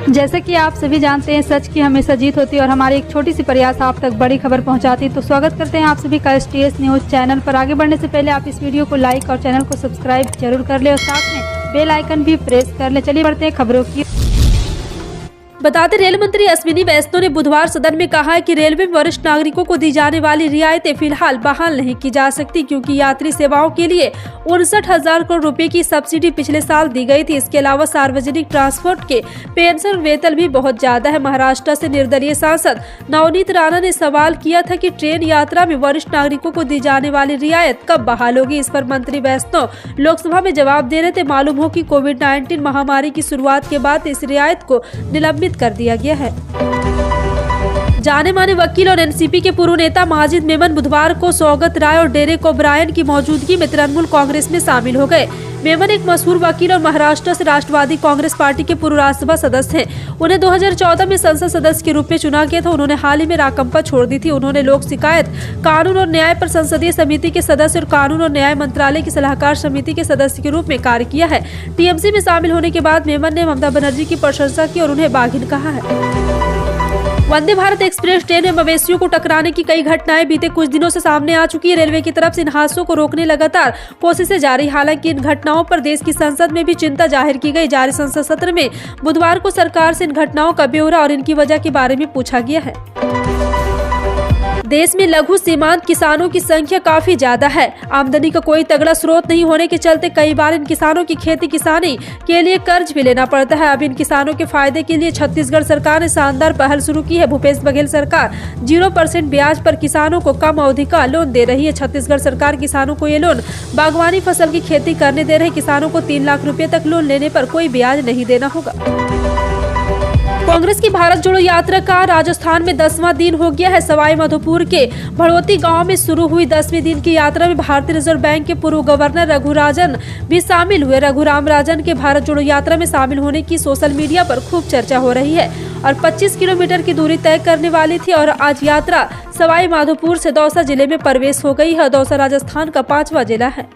जैसे कि आप सभी जानते हैं, सच की हमेशा जीत होती है और हमारी एक छोटी सी प्रयास आप तक बड़ी खबर पहुंचाती है। तो स्वागत करते हैं आप सभी का STS न्यूज़ चैनल पर। आगे बढ़ने से पहले आप इस वीडियो को लाइक और चैनल को सब्सक्राइब जरूर कर ले और साथ में बेल आइकन भी प्रेस कर ले। चलिए बढ़ते हैं खबरों की। बता दें, रेल मंत्री अश्विनी वैष्णव ने बुधवार सदन में कहा है कि रेलवे में वरिष्ठ नागरिकों को दी जाने वाली रियायतें फिलहाल बहाल नहीं की जा सकती, क्योंकि यात्री सेवाओं के लिए 59,000 करोड़ रुपए की सब्सिडी पिछले साल दी गई थी। इसके अलावा सार्वजनिक ट्रांसपोर्ट के पेंशन वेतन भी बहुत ज्यादा है। महाराष्ट्र से निर्दलीय सांसद नवनीत राणा ने सवाल किया था कि ट्रेन यात्रा में वरिष्ठ नागरिकों को दी जाने वाली रियायत कब बहाल होगी। इस पर मंत्री वैष्णव लोकसभा में जवाब दे रहे थे। मालूम हो कि कोविड-19 महामारी की शुरुआत के बाद इस रियायत को निलंबित कर दिया गया है। जाने माने वकील और एनसीपी के पूर्व नेता माजिद मेमन बुधवार को सौगत राय और डेरेक ओब्रायन की मौजूदगी में तृणमूल कांग्रेस में शामिल हो गए। मेमन एक मशहूर वकील और महाराष्ट्र से राष्ट्रवादी कांग्रेस पार्टी के पूर्व राज्यसभा सदस्य हैं। उन्हें 2014 में संसद सदस्य के रूप में चुना गया था। उन्होंने हाल ही में राकंपा छोड़ दी थी। उन्होंने लोक शिकायत, कानून और न्याय पर संसदीय समिति के सदस्य और कानून और न्याय मंत्रालय की सलाहकार समिति के सदस्य के रूप में कार्य किया है। टीएमसी में शामिल होने के बाद मेमन ने ममता बनर्जी की प्रशंसा की और उन्हें बाघिन कहा है। वंदे भारत एक्सप्रेस ट्रेन में मवेशियों को टकराने की कई घटनाएं बीते कुछ दिनों से सामने आ चुकी है। रेलवे की तरफ से इन हादसों को रोकने लगातार कोशिशें जारी। हालांकि इन घटनाओं पर देश की संसद में भी चिंता जाहिर की गई। जारी संसद सत्र में बुधवार को सरकार से इन घटनाओं का ब्यौरा और इनकी वजह के बारे में पूछा गया है। देश में लघु सीमांत किसानों की संख्या काफी ज्यादा है। आमदनी का कोई तगड़ा स्रोत नहीं होने के चलते कई बार इन किसानों की खेती किसानी के लिए कर्ज भी लेना पड़ता है। अब इन किसानों के फायदे के लिए छत्तीसगढ़ सरकार ने शानदार पहल शुरू की है। भूपेश बघेल सरकार 0% ब्याज पर किसानों को कम अवधि का लोन दे रही है। छत्तीसगढ़ सरकार किसानों को ये लोन बागवानी फसल की खेती करने दे रहे। किसानों को 3 लाख रुपए तक लोन लेने पर कोई ब्याज नहीं देना होगा। कांग्रेस की भारत जोड़ो यात्रा का राजस्थान में 10वां दिन हो गया है। सवाई माधोपुर के भड़ोती गांव में शुरू हुई 10वें दिन की यात्रा में भारतीय रिजर्व बैंक के पूर्व गवर्नर रघुराजन भी शामिल हुए। रघुराम राजन के भारत जोड़ो यात्रा में शामिल होने की सोशल मीडिया पर खूब चर्चा हो रही है और 25 किलोमीटर की दूरी तय करने वाली थी और आज यात्रा सवाई माधोपुर से दौसा जिले में प्रवेश हो गई है। दौसा राजस्थान का 5वां जिला है।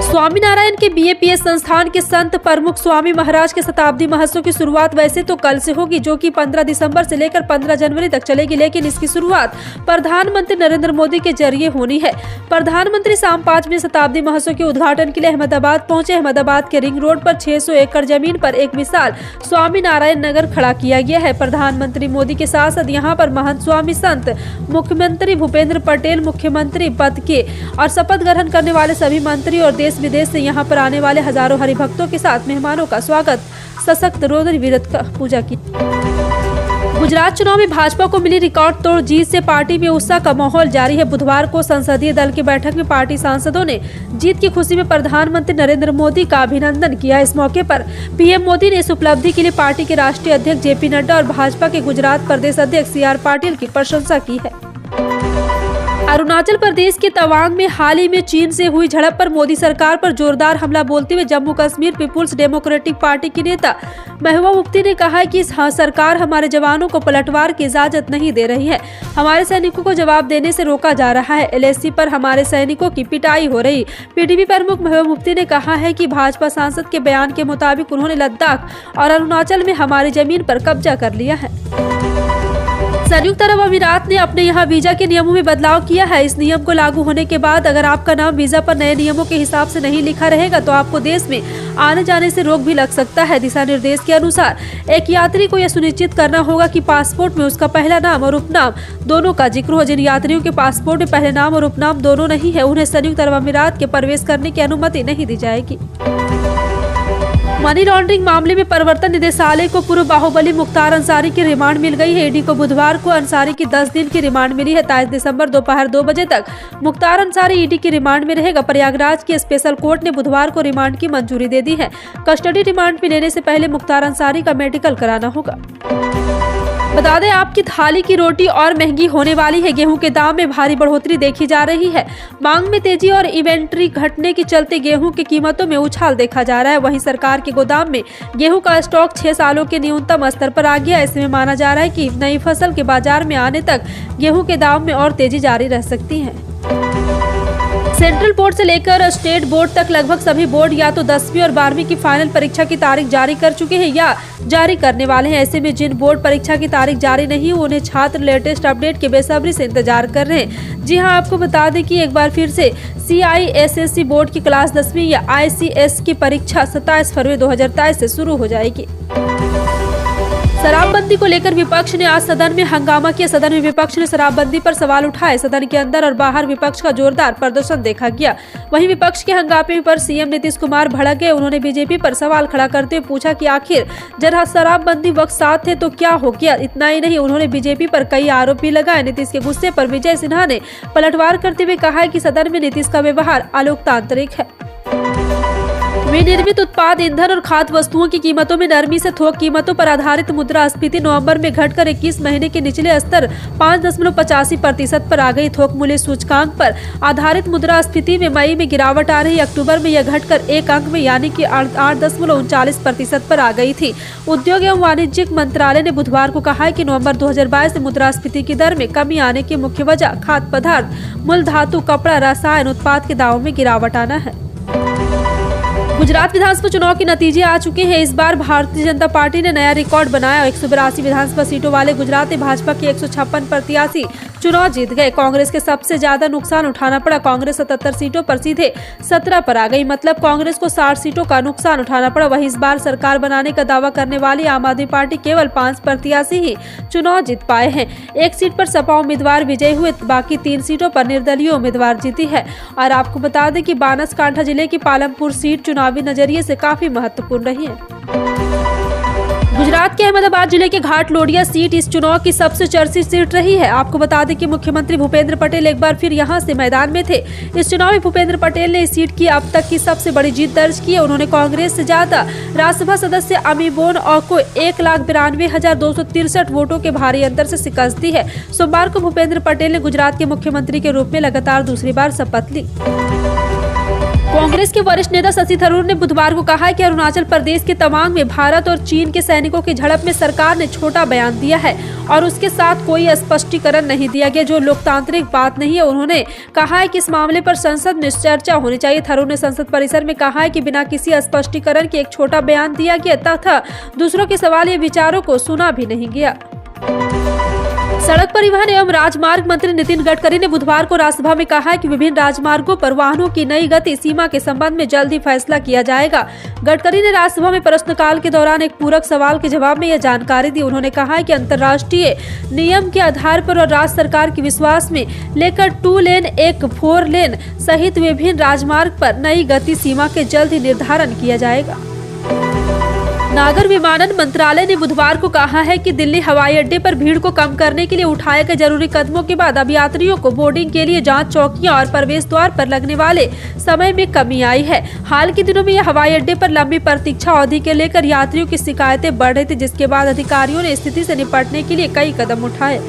स्वामीनारायण के BAPS संस्थान के संत प्रमुख स्वामी महाराज के शताब्दी महोत्सव की शुरुआत वैसे तो कल से होगी, जो कि 15 दिसंबर से लेकर 15 जनवरी तक चलेगी, लेकिन इसकी शुरुआत प्रधानमंत्री नरेंद्र मोदी के जरिए होनी है। प्रधानमंत्री शाम 5 बजे शताब्दी महोत्सव के उद्घाटन के लिए अहमदाबाद पहुंचे। अहमदाबाद के रिंग रोड पर 600 एकड़ जमीन पर एक विशाल स्वामीनारायण नगर खड़ा किया गया है। प्रधानमंत्री मोदी के साथ साथ यहाँ पर महंत स्वामी संत, मुख्यमंत्री भूपेंद्र पटेल, मुख्यमंत्री पद के और शपथ ग्रहण करने वाले सभी मंत्री और देश विदेश से यहाँ पर आने वाले हजारों हरिभक्तों के साथ मेहमानों का स्वागत, सशक्त रोदन विरत का पूजा की। गुजरात चुनाव में भाजपा को मिली रिकॉर्ड तोड़ जीत से पार्टी में उत्साह का माहौल जारी है। बुधवार को संसदीय दल की बैठक में पार्टी सांसदों ने जीत की खुशी में प्रधानमंत्री नरेंद्र मोदी का अभिनंदन किया। इस मौके पर पीएम मोदी ने इस उपलब्धि के लिए पार्टी के राष्ट्रीय अध्यक्ष JP नड्डा और भाजपा के गुजरात प्रदेश अध्यक्ष CR पाटिल की प्रशंसा की है। अरुणाचल प्रदेश के तवांग में हाल ही में चीन से हुई झड़प पर मोदी सरकार पर जोरदार हमला बोलते हुए Jammu Kashmir people's democratic party की नेता महबूबा मुफ्ती ने कहा है कि सरकार हमारे जवानों को पलटवार की इजाजत नहीं दे रही है। हमारे सैनिकों को जवाब देने से रोका जा रहा है। LAC पर हमारे सैनिकों की पिटाई हो रही। PDP प्रमुख महबूबा मुफ्ती ने कहा है कि भाजपा सांसद के बयान के मुताबिक उन्होंने लद्दाख और अरुणाचल में हमारी जमीन पर कब्जा कर लिया है। संयुक्त अरब अमीरात ने अपने यहाँ वीजा के नियमों में बदलाव किया है। इस नियम को लागू होने के बाद अगर आपका नाम वीजा पर नए नियमों के हिसाब से नहीं लिखा रहेगा तो आपको देश में आने जाने से रोक भी लग सकता है। दिशा निर्देश के अनुसार एक यात्री को यह सुनिश्चित करना होगा कि पासपोर्ट में उसका पहला नाम और उपनाम दोनों का जिक्र हो। जिन यात्रियों के पासपोर्ट में पहले नाम और उपनाम दोनों नहीं है, उन्हें संयुक्त अरब अमीरात के प्रवेश करने की अनुमति नहीं दी जाएगी। मनी लॉन्ड्रिंग मामले में प्रवर्तन निदेशालय को पूर्व बाहुबली मुख्तार अंसारी की रिमांड मिल गई है। ईडी को बुधवार को अंसारी की 10 दिन की रिमांड मिली है। 23 दिसंबर दोपहर 2 बजे तक मुख्तार अंसारी ईडी की रिमांड में रहेगा। प्रयागराज की स्पेशल कोर्ट ने बुधवार को रिमांड की मंजूरी दे दी है। कस्टडी रिमांड में लेने से पहले मुख्तार अंसारी का मेडिकल कराना होगा। बता दें, आपकी थाली की रोटी और महंगी होने वाली है। गेहूं के दाम में भारी बढ़ोतरी देखी जा रही है। मांग में तेजी और इन्वेंट्री घटने के चलते गेहूं की कीमतों में उछाल देखा जा रहा है। वहीं सरकार के गोदाम में गेहूं का स्टॉक 6 सालों के न्यूनतम स्तर पर आ गया। ऐसे में माना जा रहा है कि नई फसल के बाजार में आने तक गेहूं के दाम में और तेजी जारी रह सकती है। सेंट्रल बोर्ड से लेकर स्टेट बोर्ड तक लगभग सभी बोर्ड या तो 10वीं और 12वीं की फाइनल परीक्षा की तारीख जारी कर चुके हैं या जारी करने वाले हैं। ऐसे में जिन बोर्ड परीक्षा की तारीख जारी नहीं हुई उन्हें छात्र लेटेस्ट अपडेट के बेसब्री से इंतजार कर रहे हैं। जी हां, आपको बता दें कि एक बार फिर से CISSE बोर्ड की क्लास 10वीं या ICS की परीक्षा 27 फरवरी 2023 से शुरू हो जाएगी। शराबबंदी को लेकर विपक्ष ने आज सदन में हंगामा किया। सदन में विपक्ष ने शराबबंदी पर सवाल उठाए। सदन के अंदर और बाहर विपक्ष का जोरदार प्रदर्शन देखा गया। वहीं विपक्ष के हंगामे पर सीएम नीतीश कुमार भड़क गए। उन्होंने बीजेपी पर सवाल खड़ा करते हुए पूछा कि आखिर जरा शराबबंदी वक्त साथ थे तो क्या हो गया। इतना ही नहीं, उन्होंने बीजेपी पर कई आरोप भी लगाए। नीतीश के गुस्से पर विजय सिन्हा ने पलटवार करते हुए कहा कि सदन में नीतीश का व्यवहार अलोकतांत्रिक है। विनिर्मित उत्पाद, ईंधन और खाद्य वस्तुओं की कीमतों में नरमी से थोक कीमतों पर आधारित मुद्रास्फीति नवंबर में घटकर 21 महीने के निचले स्तर 5.85% पर आ गई। थोक मूल्य सूचकांक पर आधारित मुद्रास्फीति में मई में गिरावट आ रही। अक्टूबर में यह घटकर 1 अंक में यानी कि 8.39% पर आ गई थी। उद्योग एवं वाणिज्य मंत्रालय ने बुधवार को कहा है कि नवंबर 2022 से मुद्रास्फीति की दर में कमी आने की मुख्य वजह खाद्य पदार्थ, मूल धातु, कपड़ा, रसायन उत्पाद के दामों में गिरावट आना है। गुजरात विधानसभा चुनाव के नतीजे आ चुके हैं। इस बार भारतीय जनता पार्टी ने नया रिकॉर्ड बनाया। 182 विधानसभा सीटों वाले गुजरात में भाजपा के 156 प्रत्याशी चुनाव जीत गए। कांग्रेस के सबसे ज्यादा नुकसान उठाना पड़ा। कांग्रेस 77 सीटों पर सीधे 17 पर आ गई। मतलब कांग्रेस को 60 सीटों का नुकसान उठाना पड़ा। वहीं इस बार सरकार बनाने का दावा करने वाली आम आदमी पार्टी केवल 5 प्रत्याशी ही चुनाव जीत पाए हैं। 1 सीट पर सपा उम्मीदवार विजयी हुए, बाकी 3 सीटों पर निर्दलीय उम्मीदवार जीती है। और आपको बता दें कि बनासकांठा जिले की पालमपुर सीट चुनावी नजरिए से काफी महत्वपूर्ण रही है। गुजरात के अहमदाबाद जिले के घाट लोडिया सीट इस चुनाव की सबसे चर्चित सीट रही है। आपको बता दें कि मुख्यमंत्री भूपेंद्र पटेल एक बार फिर यहां से मैदान में थे। इस चुनाव में भूपेंद्र पटेल ने इस सीट की अब तक की सबसे बड़ी जीत दर्ज की है। उन्होंने कांग्रेस से ज्यादा राज्यसभा सदस्य अमीबोन और को 1,92,263 वोटों के भारी अंतर से शिकस्त दी है। सोमवार को भूपेंद्र पटेल ने गुजरात के मुख्यमंत्री के रूप में लगातार दूसरी बार शपथ ली। कांग्रेस के वरिष्ठ नेता शशि थरूर ने बुधवार को कहा है कि अरुणाचल प्रदेश के तवांग में भारत और चीन के सैनिकों की झड़प में सरकार ने छोटा बयान दिया है और उसके साथ कोई स्पष्टीकरण नहीं दिया गया, जो लोकतांत्रिक बात नहीं है। उन्होंने कहा है कि इस मामले पर संसद में चर्चा होनी चाहिए। थरूर ने संसद परिसर में कहा है कि बिना किसी स्पष्टीकरण के एक छोटा बयान दिया गया तथा दूसरों के सवाल या विचारों को सुना भी नहीं गया। सड़क परिवहन एवं राजमार्ग मंत्री नितिन गडकरी ने बुधवार को राज्यसभा में कहा है कि विभिन्न राजमार्गों पर वाहनों की नई गति सीमा के संबंध में जल्द ही फैसला किया जाएगा। गडकरी ने राज्यसभा में प्रश्नकाल के दौरान एक पूरक सवाल के जवाब में यह जानकारी दी। उन्होंने कहा है कि अंतर्राष्ट्रीय नियम के आधार पर और राज्य सरकार के विश्वास में लेकर 2 लेन, एक 4 लेन सहित विभिन्न राजमार्ग पर नई गति सीमा के जल्द ही निर्धारण किया जाएगा। नागर विमानन मंत्रालय ने बुधवार को कहा है कि दिल्ली हवाई अड्डे पर भीड़ को कम करने के लिए उठाए गए जरूरी कदमों के बाद अब यात्रियों को बोर्डिंग के लिए जांच चौकियां और प्रवेश द्वार पर लगने वाले समय में कमी आई है। हाल के दिनों में यह हवाई अड्डे पर लंबी प्रतीक्षा अवधि के लेकर यात्रियों की शिकायतें बढ़ रही थी, जिसके बाद अधिकारियों ने स्थिति से निपटने के लिए कई कदम उठाए।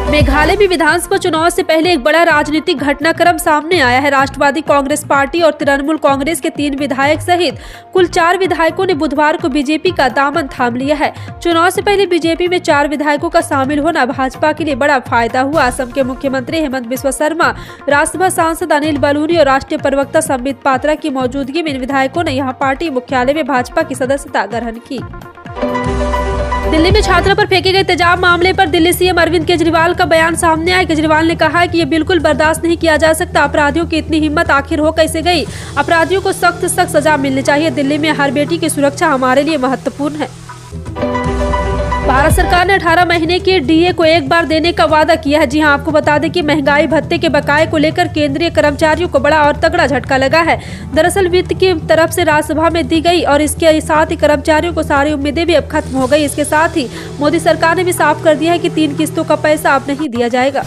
मेघालय में विधानसभा चुनाव से पहले एक बड़ा राजनीतिक घटनाक्रम सामने आया है। राष्ट्रवादी कांग्रेस पार्टी और तृणमूल कांग्रेस के 3 विधायक सहित कुल 4 विधायकों ने बुधवार को बीजेपी का दामन थाम लिया है। चुनाव से पहले बीजेपी में 4 विधायकों का शामिल होना भाजपा के लिए बड़ा फायदा हुआ। असम के मुख्यमंत्री हेमंत बिस्वा शर्मा, राज्यसभा सांसद अनिल बलूनी और राष्ट्रीय प्रवक्ता संबित पात्रा की मौजूदगी में इन विधायकों ने यहां पार्टी मुख्यालय में भाजपा की सदस्यता ग्रहण की। दिल्ली में छात्रों पर फेंके गए तेजाब मामले पर दिल्ली सीएम अरविंद केजरीवाल का बयान सामने आया। केजरीवाल ने कहा है कि ये बिल्कुल बर्दाश्त नहीं किया जा सकता। अपराधियों की इतनी हिम्मत आखिर हो कैसे गई? अपराधियों को सख्त से सख्त सजा मिलनी चाहिए। दिल्ली में हर बेटी की सुरक्षा हमारे लिए महत्वपूर्ण है। भारत सरकार ने 18 महीने के डीए को एक बार देने का वादा किया है। जी हां, आपको बता दें कि महंगाई भत्ते के बकाये को लेकर केंद्रीय कर्मचारियों को बड़ा और तगड़ा झटका लगा है। दरअसल वित्त की तरफ से राज्यसभा में दी गई और इसके साथ ही कर्मचारियों को सारी उम्मीदें भी अब खत्म हो गई। इसके साथ ही मोदी सरकार ने भी साफ कर दिया है कि 3 किस्तों का पैसा अब नहीं दिया जाएगा।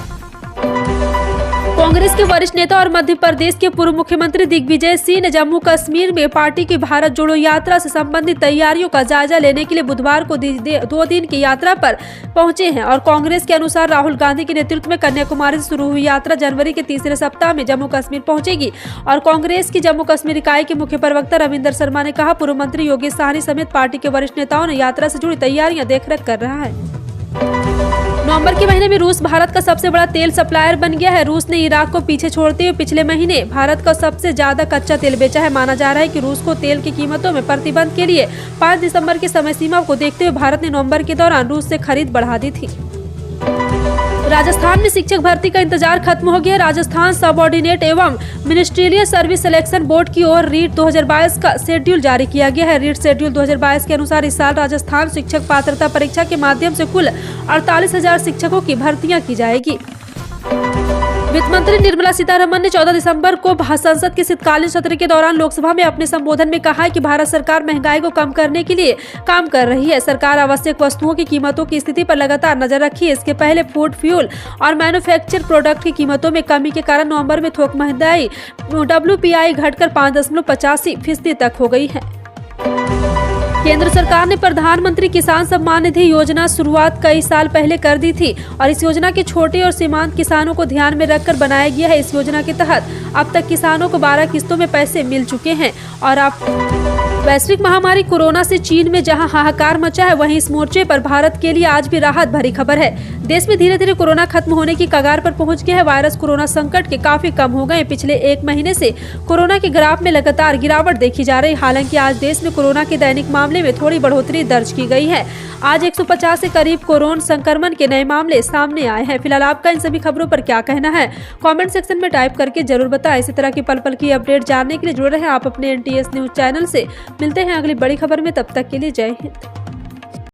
कांग्रेस के वरिष्ठ नेता और मध्य प्रदेश के पूर्व मुख्यमंत्री दिग्विजय सिंह ने जम्मू कश्मीर में पार्टी की भारत जोड़ो यात्रा से संबंधित तैयारियों का जायजा लेने के लिए बुधवार को 2 दिन की यात्रा पर पहुंचे हैं। और कांग्रेस के अनुसार राहुल गांधी के नेतृत्व में कन्याकुमारी से शुरू हुई यात्रा जनवरी के तीसरे सप्ताह में जम्मू कश्मीर पहुंचेगी। और कांग्रेस की जम्मू कश्मीर इकाई के मुख्य प्रवक्ता रविंदर शर्मा ने कहा, पूर्व मंत्री योगेश साहनी समेत पार्टी के वरिष्ठ नेताओं ने यात्रा से जुड़ी तैयारियां देखरेख कर रहा है। नवंबर के महीने में रूस भारत का सबसे बड़ा तेल सप्लायर बन गया है। रूस ने इराक को पीछे छोड़ते हुए पिछले महीने भारत को सबसे ज्यादा कच्चा तेल बेचा है। माना जा रहा है कि रूस को तेल की कीमतों में प्रतिबंध के लिए 5 दिसंबर की समय सीमा को देखते हुए भारत ने नवंबर के दौरान रूस से खरीद बढ़ा दी थी। राजस्थान में शिक्षक भर्ती का इंतजार खत्म हो गया। राजस्थान सबऑर्डिनेट एवं मिनिस्ट्रियल सर्विस सिलेक्शन बोर्ड की ओर रीट 2022 का शेड्यूल जारी किया गया है। रीट शेड्यूल 2022 के अनुसार इस साल राजस्थान शिक्षक पात्रता परीक्षा के माध्यम से कुल 48,000 शिक्षकों की भर्तियां की जाएगी। वित्त मंत्री निर्मला सीतारमण ने 14 दिसंबर को संसद के शीतकालीन सत्र के दौरान लोकसभा में अपने संबोधन में कहा है कि भारत सरकार महंगाई को कम करने के लिए काम कर रही है। सरकार आवश्यक वस्तुओं की कीमतों की स्थिति पर लगातार नजर रखी है। इसके पहले फूड, फ्यूल और मैन्युफैक्चर प्रोडक्ट की कीमतों में कमी के कारण नवंबर में थोक महंगाई WPI घटकर 5.85% तक हो गई है। केंद्र सरकार ने प्रधानमंत्री किसान सम्मान निधि योजना शुरुआत कई साल पहले कर दी थी और इस योजना के छोटे और सीमांत किसानों को ध्यान में रखकर बनाया गया है। इस योजना के तहत अब तक किसानों को 12 किस्तों में पैसे मिल चुके हैं। और अब वैश्विक महामारी कोरोना से चीन में जहां हाहाकार मचा है, वहीं इस मोर्चे पर भारत के लिए आज भी राहत भरी खबर है। देश में धीरे धीरे कोरोना खत्म होने की कगार पर पहुंच गया है। वायरस कोरोना संकट के काफी कम हो गए। पिछले 1 महीने से कोरोना के ग्राफ में लगातार गिरावट देखी जा रही। हालांकि आज देश में कोरोना के दैनिक मामले में थोड़ी बढ़ोतरी दर्ज की गई है। आज 150 से करीब कोरोना संक्रमण के नए मामले सामने आए हैं। फिलहाल आपका इन सभी खबरों पर क्या कहना है, कमेंट सेक्शन में टाइप करके जरूर बताएं। इसी तरह की पल पल की अपडेट जानने के लिए जुड़े रहें आप अपने NTS न्यूज चैनल से। मिलते हैं अगली बड़ी खबर में, तब तक के लिए जय हिंद।